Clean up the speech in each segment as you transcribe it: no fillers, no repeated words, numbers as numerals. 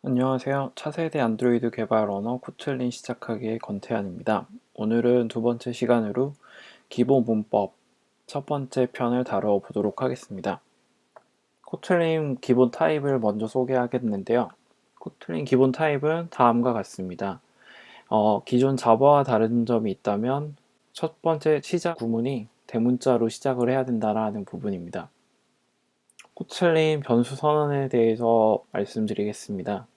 안녕하세요. 차세대 안드로이드 개발 언어 코틀린 시작하기의 권태환입니다. 오늘은 두 번째 시간으로 기본 문법 첫 번째 편을 다뤄보도록 하겠습니다. 코틀린 기본 타입을 먼저 소개하겠는데요. 코틀린 기본 타입은 다음과 같습니다. 기존 자바와 다른 점이 있다면 첫 번째 시작 구문이 대문자로 시작을 해야 된다는 부분입니다. 코틀린 변수 선언에 대해서 말씀드리겠습니다.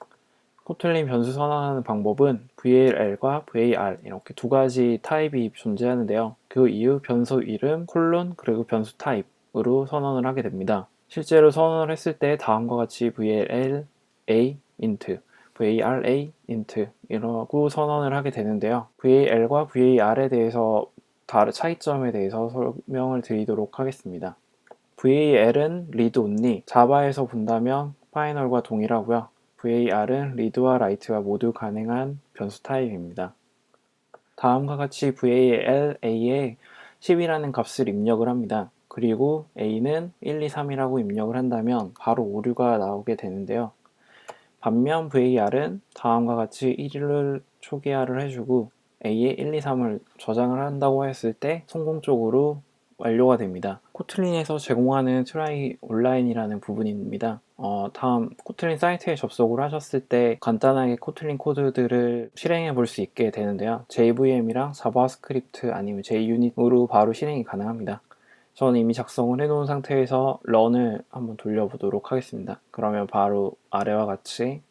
코틀린 변수 선언하는 방법은 VAL과 VAR 이렇게 두 가지 타입이 존재하는데요. 그 이후 변수 이름, 콜론, 그리고 변수 타입으로 선언을 하게 됩니다. 실제로 선언을 했을 때 다음과 같이 VAL, A, int, VAR, int 이러고 선언을 하게 되는데요. VAL과 VAR에 대해서 다른 차이점에 대해서 설명을 드리도록 하겠습니다. VAL은 read only, 자바에서 본다면 파이널과 동일하고요. VAR은 read와 write가 모두 가능한 변수 타입입니다. 다음과 같이 VALA에 10이라는 값을 입력을 합니다. 그리고 A는 1, 2, 3이라고 입력을 한다면 바로 오류가 나오게 되는데요. 반면 VAR은 다음과 같이 1을 초기화를 해주고 A에 1, 2, 3을 저장을 한다고 했을 때 성공적으로 완료가 됩니다. 코틀린에서 제공하는 트라이 온라인이라는 부분입니다. 다음 코틀린 사이트에 접속을 하셨을 때 간단하게 코틀린 코드들을 실행해 볼 수 있게 되는데요. JVM이랑 자바스크립트 아니면 JUnit으로 바로 실행이 가능합니다. 저는 이미 작성을 해놓은 상태에서 런을 한번 돌려보도록 하겠습니다. 그러면 바로 아래와 같이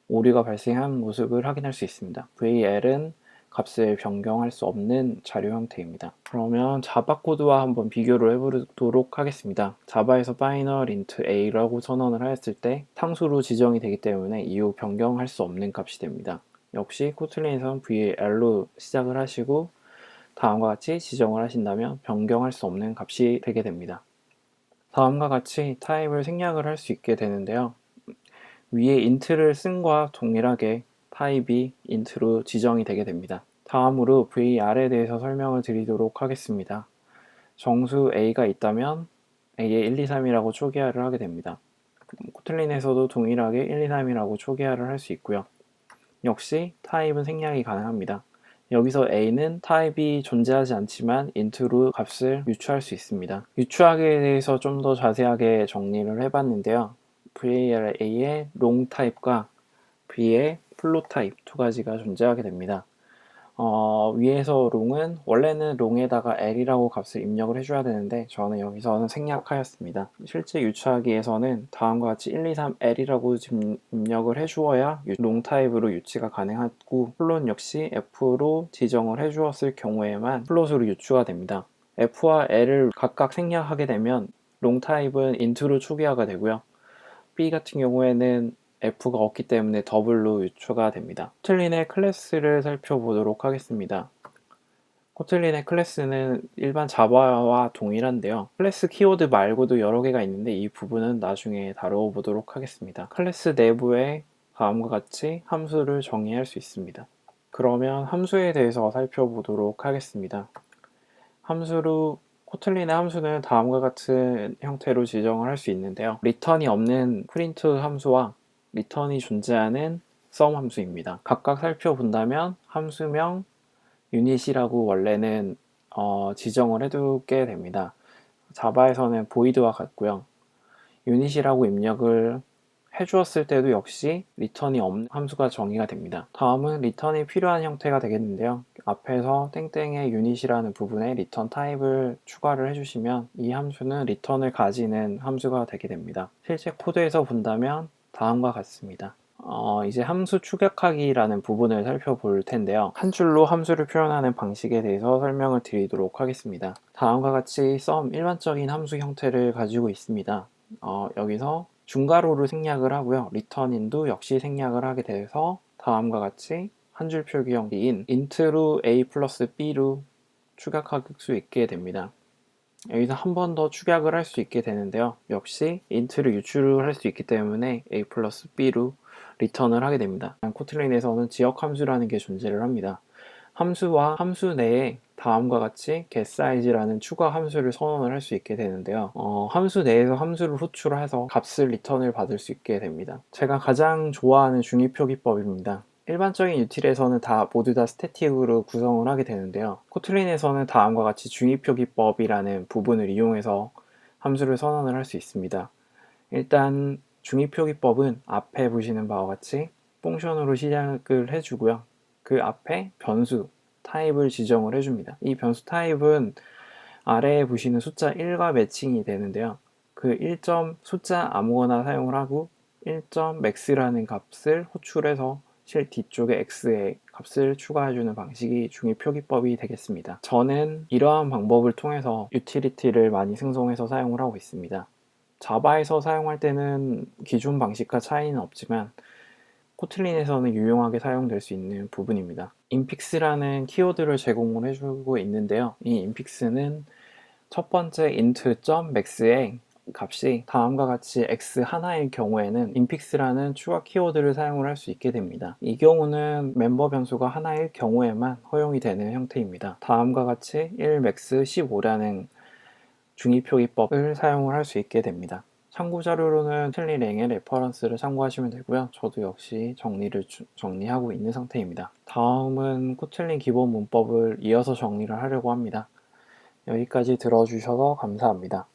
오류가 발생한 모습을 확인할 수 있습니다. VL은 값을 변경할 수 없는 자료 형태입니다. 그러면 자바 코드와 한번 비교를 해보도록 하겠습니다. 자바에서 final int a라고 선언을 하였을 때 상수로 지정이 되기 때문에 이후 변경할 수 없는 값이 됩니다. 역시 코틀린에서는 VL로 시작을 하시고 다음과 같이 지정을 하신다면 변경할 수 없는 값이 되게 됩니다. 다음과 같이 타입을 생략을 할 수 있게 되는데요. 위에 int를 쓴과 동일하게 타입이 int로 지정이 되게 됩니다. 다음으로 VR에 대해서 설명을 드리도록 하겠습니다. 정수 A가 있다면 A에 1, 2, 3이라고 초기화를 하게 됩니다. 코틀린에서도 동일하게 1, 2, 3이라고 초기화를 할 수 있고요. 역시 타입은 생략이 가능합니다. 여기서 A는 타입이 존재하지 않지만 int로 값을 유추할 수 있습니다. 유추하기에 대해서 좀 더 자세하게 정리를 해봤는데요. VARA의 long 타입과 B의 float 타입 두 가지가 존재하게 됩니다. 위에서 long은 원래는 long에다가 L이라고 값을 입력을 해줘야 되는데 저는 여기서는 생략하였습니다. 실제 유추하기에서는 다음과 같이 1, 2, 3 L이라고 입력을 해주어야 long 타입으로 유치가 가능하고 float 역시 F로 지정을 해주었을 경우에만 float으로 유추가 됩니다. F와 L을 각각 생략하게 되면 long 타입은 int로 초기화가 되고요. B 같은 경우에는 F가 없기 때문에 더블로 유추가 됩니다. 코틀린의 클래스를 살펴보도록 하겠습니다. 코틀린의 클래스는 일반 자바와 동일한데요. 클래스 키워드 말고도 여러 개가 있는데 이 부분은 나중에 다뤄보도록 하겠습니다. 클래스 내부에 다음과 같이 함수를 정의할 수 있습니다. 그러면 함수에 대해서 살펴보도록 하겠습니다. 코틀린의 함수는 다음과 같은 형태로 지정을 할 수 있는데요. 리턴이 없는 프린트 함수와 리턴이 존재하는 sum 함수입니다. 각각 살펴본다면 함수명 유닛이라고 원래는 지정을 해두게 됩니다. 자바에서는 void와 같고요. 유닛이라고 입력을 해주었을 때도 역시 리턴이 없는 함수가 정의가 됩니다. 다음은 리턴이 필요한 형태가 되겠는데요. 앞에서 땡땡의 유닛이라는 부분에 리턴 타입을 추가를 해주시면 이 함수는 리턴을 가지는 함수가 되게 됩니다. 실제 코드에서 본다면 다음과 같습니다. 이제 함수 추격하기라는 부분을 살펴볼 텐데요. 한 줄로 함수를 표현하는 방식에 대해서 설명을 드리도록 하겠습니다. 다음과 같이 sum 일반적인 함수 형태를 가지고 있습니다. 여기서 중괄호를 생략을 하고요. 리턴인도 역시 생략을 하게 돼서 다음과 같이 한 줄 표기형인 int로 a 플러스 b로 추격할 수 있게 됩니다. 여기서 한 번 더 추격을 할 수 있게 되는데요. 역시 int를 유출을 할 수 있기 때문에 a 플러스 b로 리턴을 하게 됩니다. 코틀린에서는 지역 함수라는 게 존재를 합니다. 함수와 함수 내에 다음과 같이 getSize라는 추가 함수를 선언을 할 수 있게 되는데요. 함수 내에서 함수를 호출해서 값을 리턴을 받을 수 있게 됩니다. 제가 가장 좋아하는 중위표기법입니다. 일반적인 유틸에서는 모두 다 스태틱으로 구성을 하게 되는데요. 코틀린에서는 다음과 같이 중위표기법이라는 부분을 이용해서 함수를 선언을 할 수 있습니다. 일단 중위표기법은 앞에 보시는 바와 같이 펑션으로 시작을 해주고요. 그 앞에 변수 타입을 지정을 해줍니다. 이 변수 타입은 아래에 보시는 숫자 1과 매칭이 되는데요. 그 1점 숫자 아무거나 사용을 하고 1점 max라는 값을 호출해서 실 뒤쪽에 x의 값을 추가해주는 방식이 중위표기법이 되겠습니다. 저는 이러한 방법을 통해서 유틸리티를 많이 생성해서 사용을 하고 있습니다. 자바에서 사용할 때는 기존 방식과 차이는 없지만 코틀린에서는 유용하게 사용될 수 있는 부분입니다. 인픽스라는 키워드를 제공을 해주고 있는데요. 이 인픽스는 첫 번째 int.max의 값이 다음과 같이 x 하나일 경우에는 인픽스라는 추가 키워드를 사용을 할 수 있게 됩니다. 이 경우는 멤버 변수가 하나일 경우에만 허용이 되는 형태입니다. 다음과 같이 1max 15라는 중위표기법을 사용을 할 수 있게 됩니다. 참고 자료로는 틀리랭의 레퍼런스를 참고하시면 되고요. 저도 역시 정리하고 있는 상태입니다. 다음은 코틀린 기본 문법을 이어서 정리를 하려고 합니다. 여기까지 들어주셔서 감사합니다.